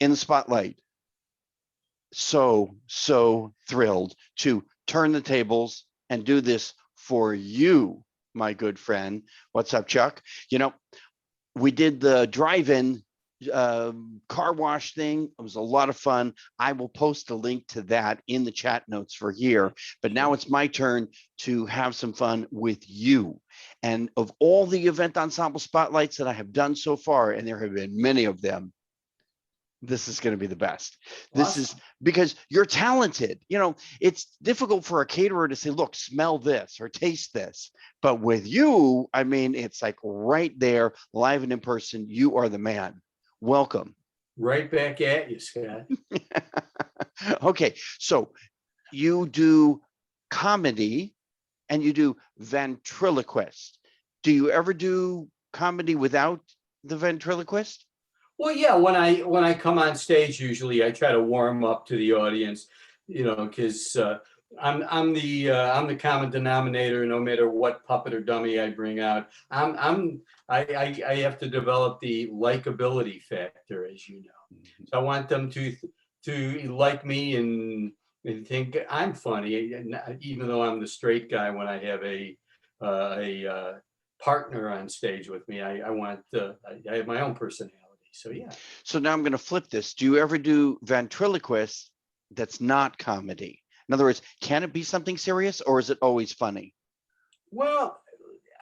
in the spotlight. So thrilled to turn the tables and do this for you, my good friend. What's up, Chuck? You know, we did the drive-in car wash thing. It was a lot of fun. I will post a link to that in the chat notes for here. But now it's my turn to have some fun with you. And of all the event ensemble spotlights that I have done so far, and there have been many of them, this is going to be the best. This is because you're talented. You know, it's difficult for a caterer to say, look, smell this or taste this. But with you, I mean, it's like right there, live and in person. You are the man. Welcome. Right back at you, Scott. Okay, so you do comedy and you do ventriloquist. Do you ever do comedy without the ventriloquist? Well, yeah, when I come on stage, usually I try to warm up to the audience, you know, because I'm the common denominator. No matter what puppet or dummy I bring out, I have to develop the likability factor, as you know. So I want them to like me and think I'm funny, even though I'm the straight guy. When I have a partner on stage with me, I have my own personality. So yeah. So now I'm going to flip this. Do you ever do ventriloquist that's not comedy? In other words, can it be something serious or is it always funny? Well,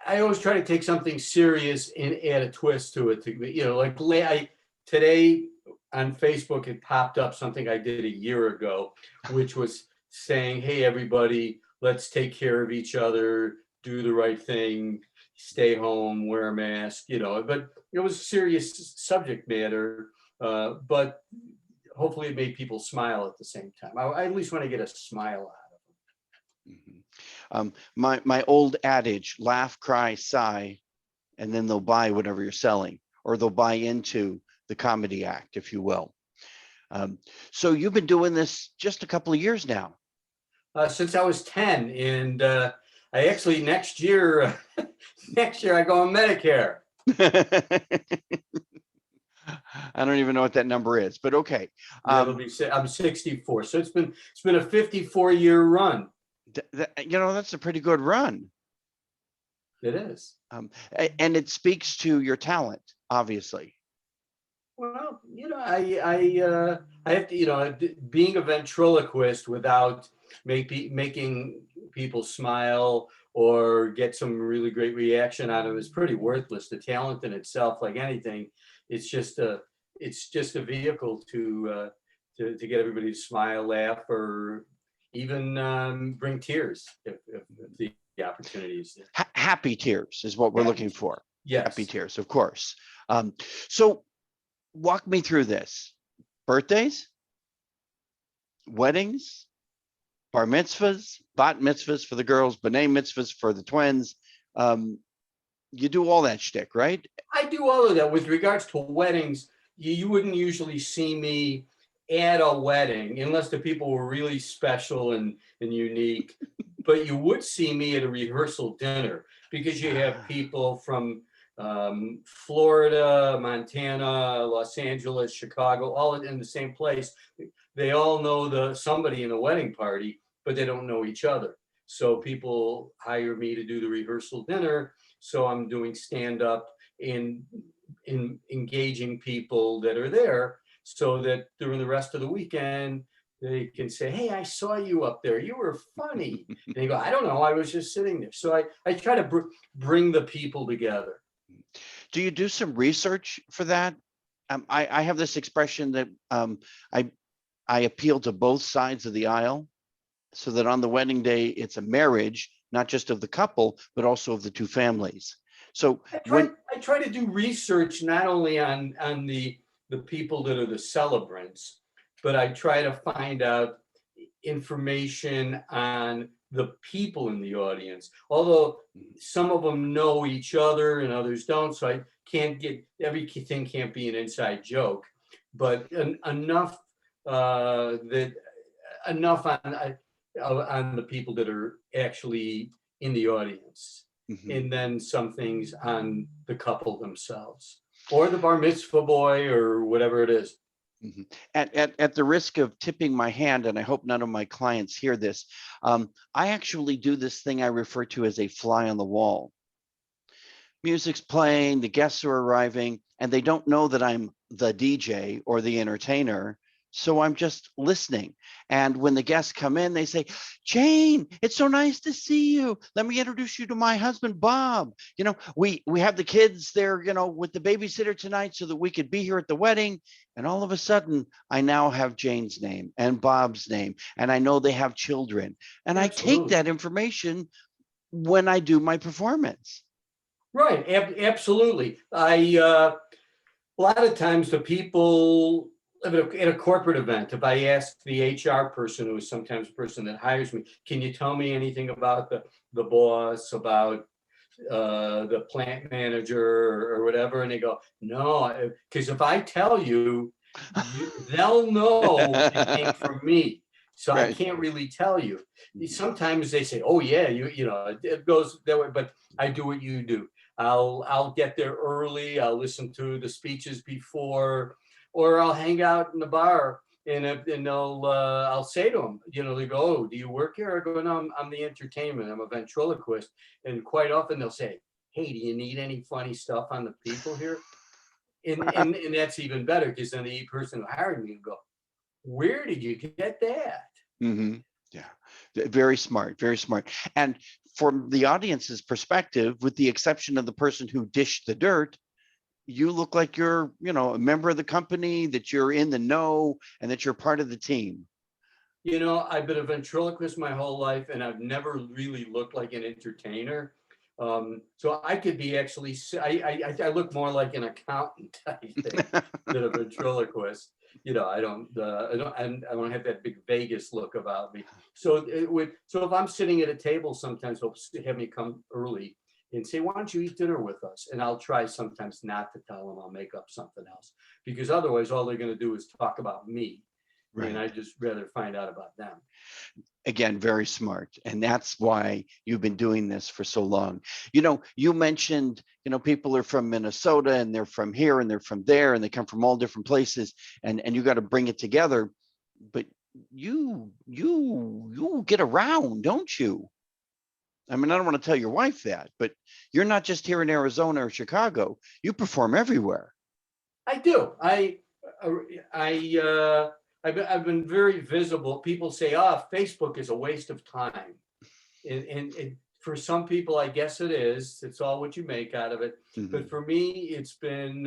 I always try to take something serious and add a twist to it. You know, like today on Facebook, it popped up something I did a year ago, which was saying, "Hey, everybody, let's take care of each other, do the right thing, stay home, wear a mask." You know, but it was serious subject matter, but hopefully it made people smile at the same time. I at least want to get a smile out of them. My old adage, laugh, cry, sigh, and then they'll buy whatever you're selling, or they'll buy into the comedy act, if you will. So you've been doing this just a couple of years now. Since I was 10, and I actually next year I go on Medicare. I don't even know what that number is, but okay. I'm 64, so it's been a 54-year run. You know, that's a pretty good run. It is. And it speaks to your talent, obviously. Well, you know, I have to, you know, being a ventriloquist without making people smile or get some really great reaction out of it is pretty worthless. The talent in itself, like anything, it's just a vehicle to get everybody to smile, laugh, or even bring tears if the opportunity is there. Happy tears is what we're looking for. Yes. Happy tears, of course. So walk me through this. Birthdays, weddings, bar mitzvahs, bat mitzvahs for the girls, b'nai mitzvahs for the twins. You do all that shtick, right? I do all of that. With regards to weddings, you wouldn't usually see me at a wedding unless the people were really special and unique. But you would see me at a rehearsal dinner because you have people from Florida, Montana, Los Angeles, Chicago, all in the same place. They all know somebody in the wedding party, but they don't know each other. So people hire me to do the rehearsal dinner. So I'm doing stand-up in engaging people that are there so that during the rest of the weekend, they can say, "Hey, I saw you up there. You were funny." And they go, "I don't know. I was just sitting there." So I try to bring the people together. Do you do some research for that? I have this expression that I appeal to both sides of the aisle so that on the wedding day, it's a marriage, not just of the couple, but also of the two families. So I try to do research not only on the people that are the celebrants, but I try to find out information on the people in the audience. Although some of them know each other and others don't, so I can't get everything can't be an inside joke, but enough enough on the people that are actually in the audience. Mm-hmm. And then some things on the couple themselves or the bar mitzvah boy or whatever it is. Mhm. At the risk of tipping my hand, and I hope none of my clients hear this, I actually do this thing I refer to as a fly on the wall. Music's playing, the guests are arriving, and they don't know that I'm the DJ or the entertainer. So I'm just listening. And when the guests come in, they say, Jane, it's so nice to see you. Let me introduce you to my husband, Bob. We have the kids there, with the babysitter tonight so that we could be here at the wedding. And all of a sudden, I now have Jane's name and Bob's name, and I know they have children. And I take Absolutely. that information when I do my performance. Right, absolutely. A lot of times the people at a corporate event, if I ask the HR person, who is sometimes the person that hires me, can you tell me anything about the boss, about the plant manager or whatever? And they go, no, because if I tell you, they'll know it came from me. So I Right. can't really tell you. Sometimes they say, oh yeah, it goes that way, but I do what you do. I'll get there early. I'll listen to the speeches before, or I'll hang out in the bar and I'll say to them, they go, oh, do you work here? I go, no, I'm the entertainment. I'm a ventriloquist. And quite often they'll say, hey, do you need any funny stuff on the people here? And that's even better, because then the person who hired me will go, where did you get that? Hmm. Yeah, very smart, very smart. And from the audience's perspective, with the exception of the person who dished the dirt, you look like you're, a member of the company, that you're in the know, and that you're part of the team. I've been a ventriloquist my whole life, and I've never really looked like an entertainer. So I could be actually, I look more like an accountant, I think, than a ventriloquist. I don't have that big Vegas look about me. So if I'm sitting at a table, sometimes they'll have me come early and say, why don't you eat dinner with us? And I'll try sometimes not to tell them. I'll make up something else, because otherwise all they're going to do is talk about me. And Right. I'd just rather find out about them. Again, very smart. And that's why you've been doing this for so long. You mentioned, people are from Minnesota and they're from here and they're from there and they come from all different places, and you got to bring it together. But you get around, don't you? I mean, I don't want to tell your wife that, but you're not just here in Arizona or Chicago. You perform everywhere. I do. I've been very visible. People say, "Oh, Facebook is a waste of time," and for some people, I guess it is. It's all what you make out of it. Mhm. But for me, it's been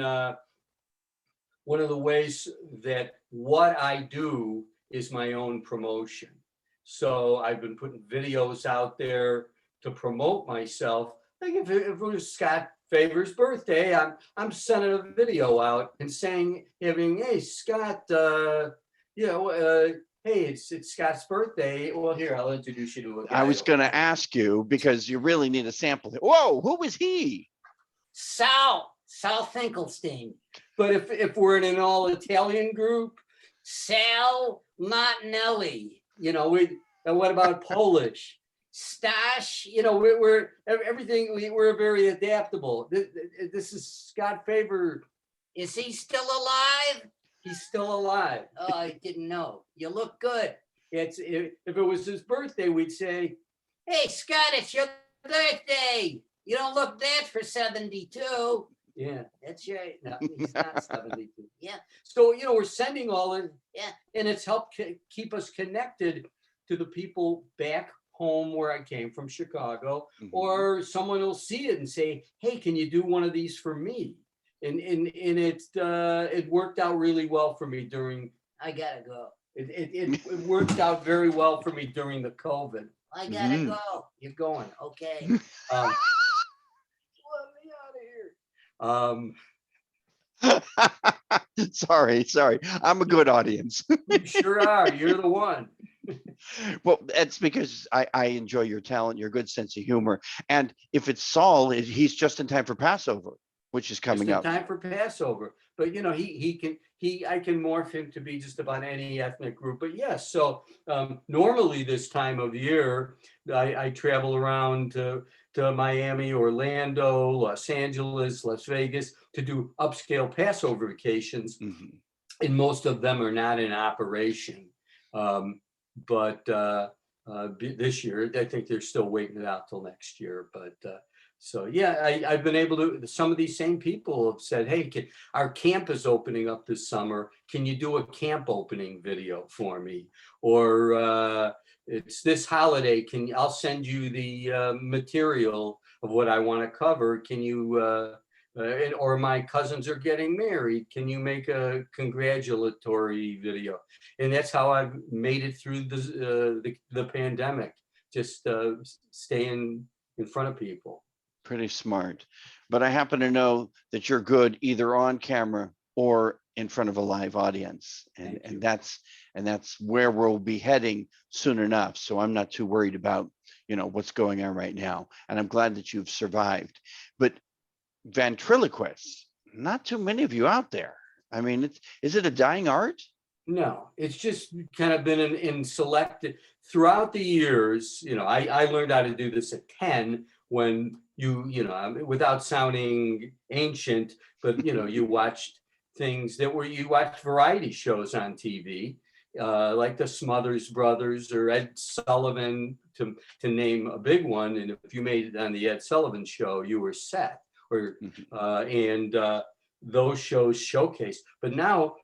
one of the ways that what I do is my own promotion. So I've been putting videos out there to promote myself. Like if it was Scott Favor's birthday, I'm sending a video out and saying, hey Scott, hey, it's Scott's birthday. Well, here, I'll introduce you to a guy. I was going to ask you, because you really need a sample. Whoa, who was he? Sal Finkelstein. But if we're in an all Italian group, Sal Martinelli. what about Polish? Stash. We're everything. We're very adaptable. This is Scott Favor. Is he still alive? He's still alive. Oh, I didn't know. You look good. If it was his birthday, we'd say, hey, Scott, it's your birthday. You don't look bad for 72. yeah, That's right. no, he's not 72. Yeah. So, we're sending all in, Yeah. and it's helped keep us connected to the people back home where I came from, Chicago, Mhm. or someone will see it and say, hey, can you do one of these for me? And it worked out really well for me during, I gotta go. it worked out very well for me during the COVID. I gotta Mhm. go. You're going. Okay. Let me out of here. Sorry. I'm a good audience. You sure are. You're the one. Well, that's because I enjoy your talent, your good sense of humor. And if it's Saul, he's just in time for Passover, which is Just coming in up. time for Passover. But I can morph him to be just about any ethnic group. But yes, so normally this time of year, I travel around to Miami, Orlando, Los Angeles, Las Vegas to do upscale Passover vacations. Mhm. and most of them are not in operation. But this year, I think they're still waiting it out till next year. But so yeah, I've been able to. Some of these same people have said, "Hey, our camp is opening up this summer. Can you do a camp opening video for me?" Or it's this holiday. I'll send you the material of what I want to cover. Can you? Or my cousins are getting married. Can you make a congratulatory video? And that's how I've made it through the pandemic. Just staying in front of people. Pretty smart. But I happen to know that you're good either on camera or in front of a live audience. And that's where we'll be heading soon enough. So I'm not too worried about, what's going on right now. And I'm glad that you've survived. But ventriloquists, not too many of you out there. I mean, is it a dying art? No, it's just kind of been in selected throughout the years. I learned how to do this at 10 when without sounding ancient, but you watched things you watched variety shows on TV, like the Smothers Brothers or Ed Sullivan, to name a big one. And if you made it on the Ed Sullivan show, you were set. And those shows showcase. But now,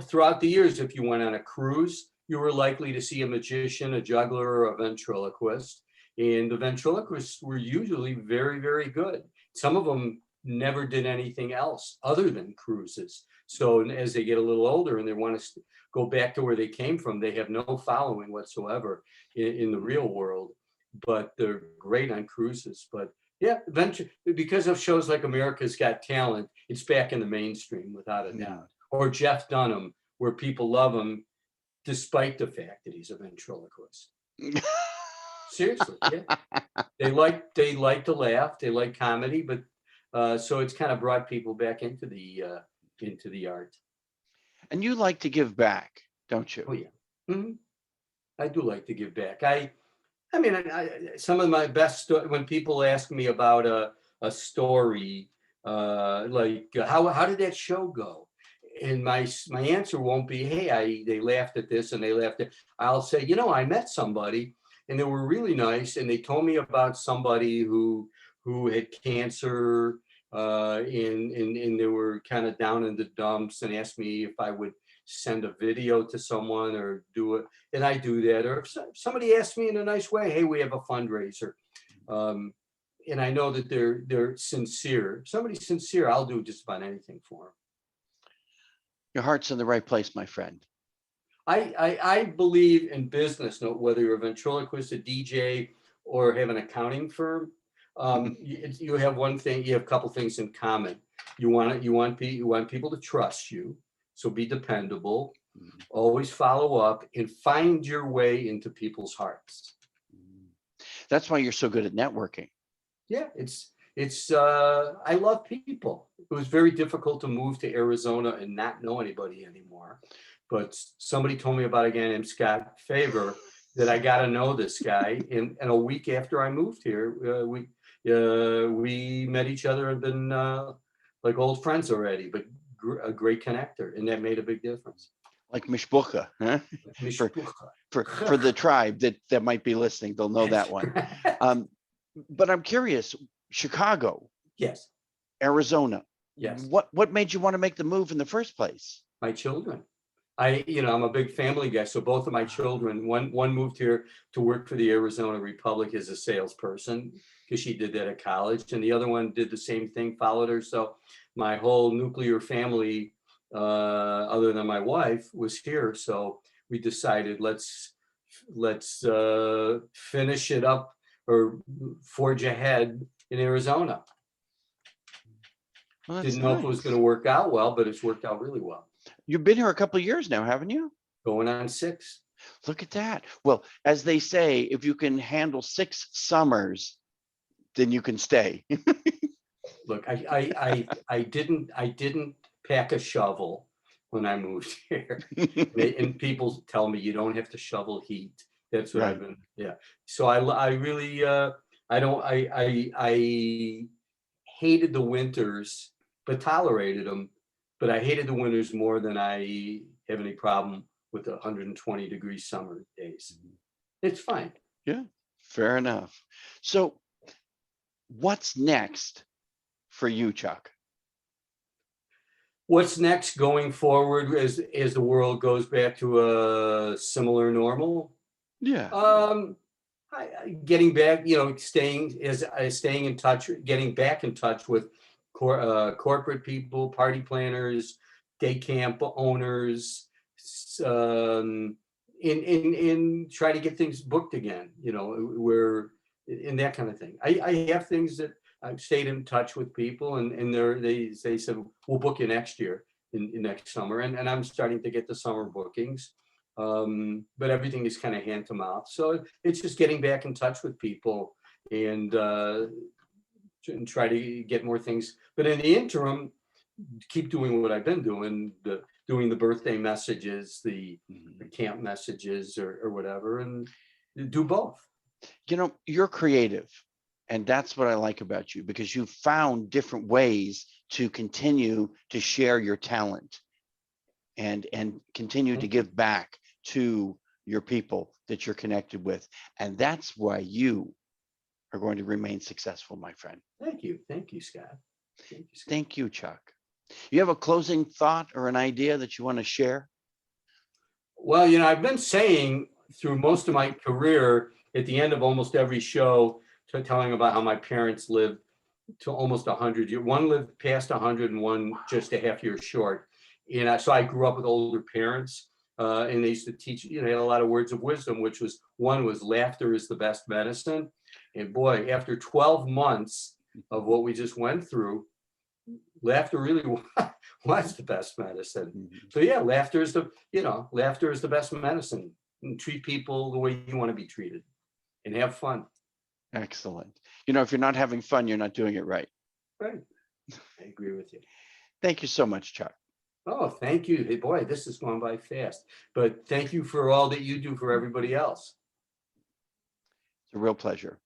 throughout the years, if you went on a cruise, you were likely to see a magician, a juggler, or a ventriloquist. And the ventriloquists were usually very, very good. Some of them never did anything else other than cruises. So as they get a little older and they want to go back to where they came from, they have no following whatsoever in the real world, but they're great on cruises. But yeah, because of shows like America's Got Talent, it's back in the mainstream without a doubt. Or Jeff Dunham, where people love him despite the fact that he's a ventriloquist. Seriously, yeah. They like to laugh, they like comedy, but so it's kind of brought people back into the art. And you like to give back, don't you? Oh yeah, mm-hmm. I do like to give back. I mean, some of my best when people ask me about a story, like how did that show go? And my answer won't be, hey, they laughed at this and they laughed at. I'll say, I met somebody and they were really nice, and they told me about somebody who had cancer, and they were kind of down in the dumps, and asked me if I would send a video to someone or do it, and I do that. Or if somebody asks me in a nice way, hey, we have a fundraiser, and I know that they're sincere. If somebody's sincere, I'll do just about anything for them. Your heart's in the right place, my friend. I believe in business, whether you're a ventriloquist, a DJ, or have an accounting firm. You have one thing. You have a couple things in common. You want people to trust you. So be dependable. Always follow up and find your way into people's hearts. That's why you're so good at networking. Yeah, it's I love people. It was very difficult to move to Arizona and not know anybody anymore. But somebody told me about a guy named Scott Favor that I got to know this guy. And a week after I moved here, we met each other and been like old friends already, but a great connector. And that made a big difference. Like Mishbucha, huh? Mishbucha. For the tribe that might be listening, they'll know that one. But I'm curious, Chicago. Yes. Arizona. Yes. What made you want to make the move in the first place? My children. I'm a big family guy. So both of my children, one moved here to work for the Arizona Republic as a salesperson because she did that at college. And the other one did the same thing, followed her. So my whole nuclear family, other than my wife, was here. So we decided let's finish it up or forge ahead in Arizona. Well, didn't know if it was going to work out well, but it's worked out really well. You've been here a couple of years now, haven't you? Going on 6. Look at that. Well, as they say, if you can handle 6 summers, then you can stay. Look, I didn't pack a shovel when I moved here. And people tell me you don't have to shovel heat. That's what I've been. Yeah. So I really I hated the winters, but tolerated them. but I hated the winters more than I have any problem with the 120-degree summer days. It's fine. Fair enough. So what's next for you, Chuck? What's next going forward as the world goes back to a similar normal? Yeah. Getting back, staying in touch, getting back in touch with corporate people, party planners, day camp owners, in try to get things booked again. We're in that kind of thing. I have things that I've stayed in touch with people, and they said we'll book you next year, in next summer, and I'm starting to get the summer bookings. But everything is kind of hand to mouth. So it's just getting back in touch with people and try to get more things. But in the interim, keep doing what I've been doing, doing the birthday messages, the camp messages or whatever, and do both. You're creative. And that's what I like about you, because you found different ways to continue to share your talent and continue to give back to your people that you're connected with. And that's why you are going to remain successful, my friend. Thank you. Thank you, Scott. Thank you, Scott. Thank you, Chuck. You have a closing thought or an idea that you want to share? Well, I've been saying through most of my career, at the end of almost every show, telling about how my parents lived to almost 100 years. One lived past 100 and one just a half year short. And so I grew up with older parents, and they used to teach, they had a lot of words of wisdom, which was, one was laughter is the best medicine. And boy, after 12 months of what we just went through, laughter really was the best medicine. So yeah, laughter is the best medicine. And treat people the way you want to be treated and have fun. Excellent. If you're not having fun, you're not doing it right. Right. I agree with you. Thank you so much, Chuck. Oh, thank you. Hey, boy, this has gone by fast. But thank you for all that you do for everybody else. It's a real pleasure.